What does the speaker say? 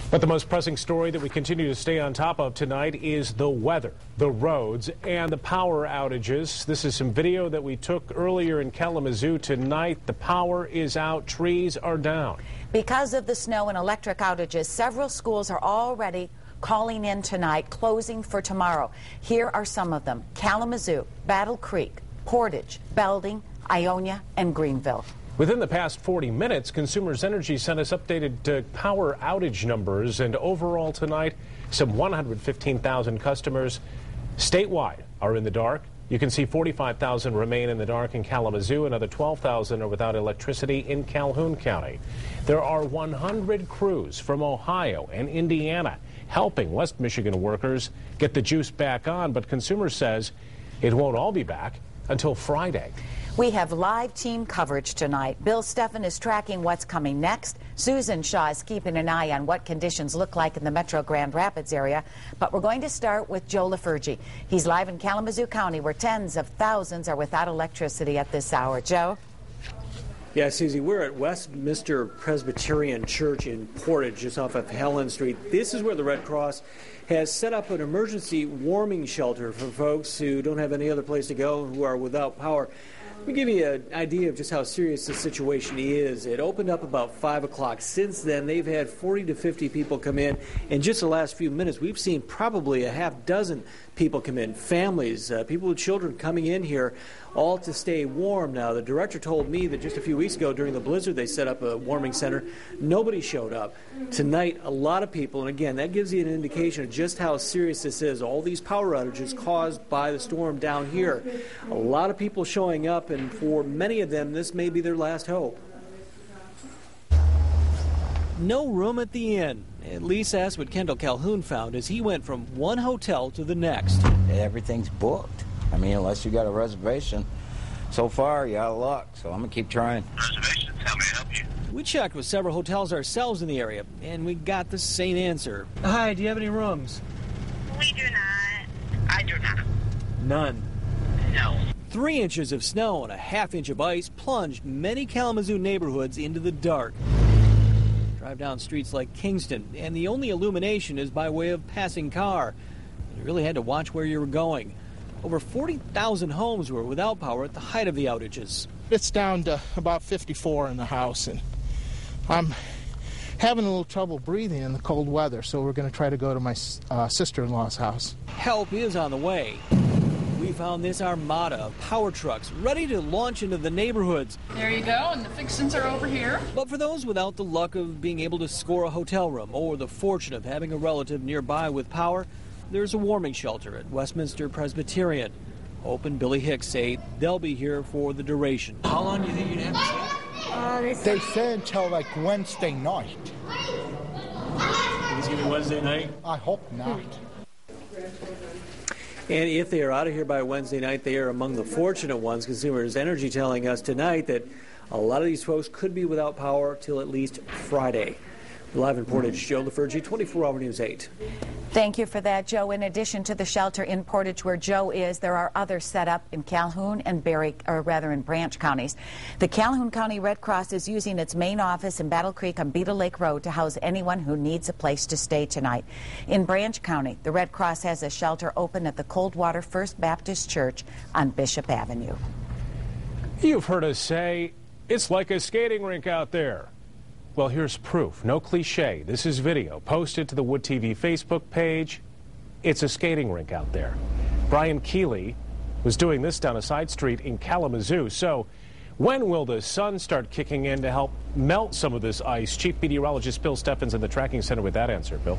But the most pressing story that we continue to stay on top of tonight is the weather, the roads, and the power outages. This is some video that we took earlier in Kalamazoo tonight. The power is out, trees are down. Because of the snow and electric outages, several schools are already calling in tonight, closing for tomorrow. Here are some of them: Kalamazoo, Battle Creek, Portage, Belding, Ionia, and Greenville. Within the past 40 minutes, Consumers Energy sent us updated power outage numbers, and overall tonight, some 115,000 customers statewide are in the dark. You can see 45,000 remain in the dark in Kalamazoo. Another 12,000 are without electricity in Calhoun County. There are 100 crews from Ohio and Indiana helping West Michigan workers get the juice back on, but Consumers says it won't all be back until Friday. We have live team coverage tonight. Bill Steffen is tracking what's coming next. Susan Shaw is keeping an eye on what conditions look like in the Metro Grand Rapids area. But we're going to start with Joe LaFurgey. He's live in Kalamazoo County, where tens of thousands are without electricity at this hour. Joe? Yeah, Susie, we're at Westminster Presbyterian Church in Portage, just off of Helen Street. This is where the Red Cross has set up an emergency warming shelter for folks who don't have any other place to go, who are without power. Let me give you an idea of just how serious the situation is. It opened up about 5 o'clock. Since then, they've had 40 to 50 people come in. In just the last few minutes, we've seen probably a half dozen people come in, families, people with children coming in here, all to stay warm. Now, the director told me that just a few weeks ago during the blizzard, they set up a warming center. Nobody showed up. Tonight, a lot of people, and again, that gives you an indication of just how serious this is. All these power outages caused by the storm down here. A lot of people showing up, and for many of them, this may be their last hope. No room at the inn. At least that's what Kendall Calhoun found as he went from one hotel to the next. Everything's booked. I mean, unless you got a reservation. So far, you're out of luck, so I'm going to keep trying. Reservations, how may I help you? We checked with several hotels ourselves in the area, and we got the same answer. Hi, do you have any rooms? We do not. I do not. None. No. 3 inches of snow and a half-inch of ice plunged many Kalamazoo neighborhoods into the dark. Drive down streets like Kingston, and the only illumination is by way of passing car. You really had to watch where you were going. Over 40,000 homes were without power at the height of the outages. It's down to about 54 in the house, and I'm having a little trouble breathing in the cold weather, so we're going to try to go to my sister-in-law's house. Help is on the way. We found this armada of power trucks ready to launch into the neighborhoods. There you go, and the fixins are over here. But for those without the luck of being able to score a hotel room or the fortune of having a relative nearby with power, there's a warming shelter at Westminster Presbyterian. Hope and Billy Hicks say they'll be here for the duration. How long do you think you'd have to stay? They said until like Wednesday night. It's going to be Wednesday night? I hope not. And if they are out of here by Wednesday night, they are among the fortunate ones. Consumers Energy telling us tonight that a lot of these folks could be without power till at least Friday. Live in Portage, Joe LaFurgey, 24 Hour News 8. Thank you for that, Joe. In addition to the shelter in Portage where Joe is, there are others set up in Calhoun and in Branch counties. The Calhoun County Red Cross is using its main office in Battle Creek on Beetle Lake Road to house anyone who needs a place to stay tonight. In Branch County, the Red Cross has a shelter open at the Coldwater First Baptist Church on Bishop Avenue. You've heard us say it's like a skating rink out there. Well, here's proof. No cliche. This is video posted to the Wood TV Facebook page. It's a skating rink out there. Brian Keeley was doing this down a side street in Kalamazoo. So when will the sun start kicking in to help melt some of this ice? Chief Meteorologist Bill Steffens in the tracking center with that answer. Bill.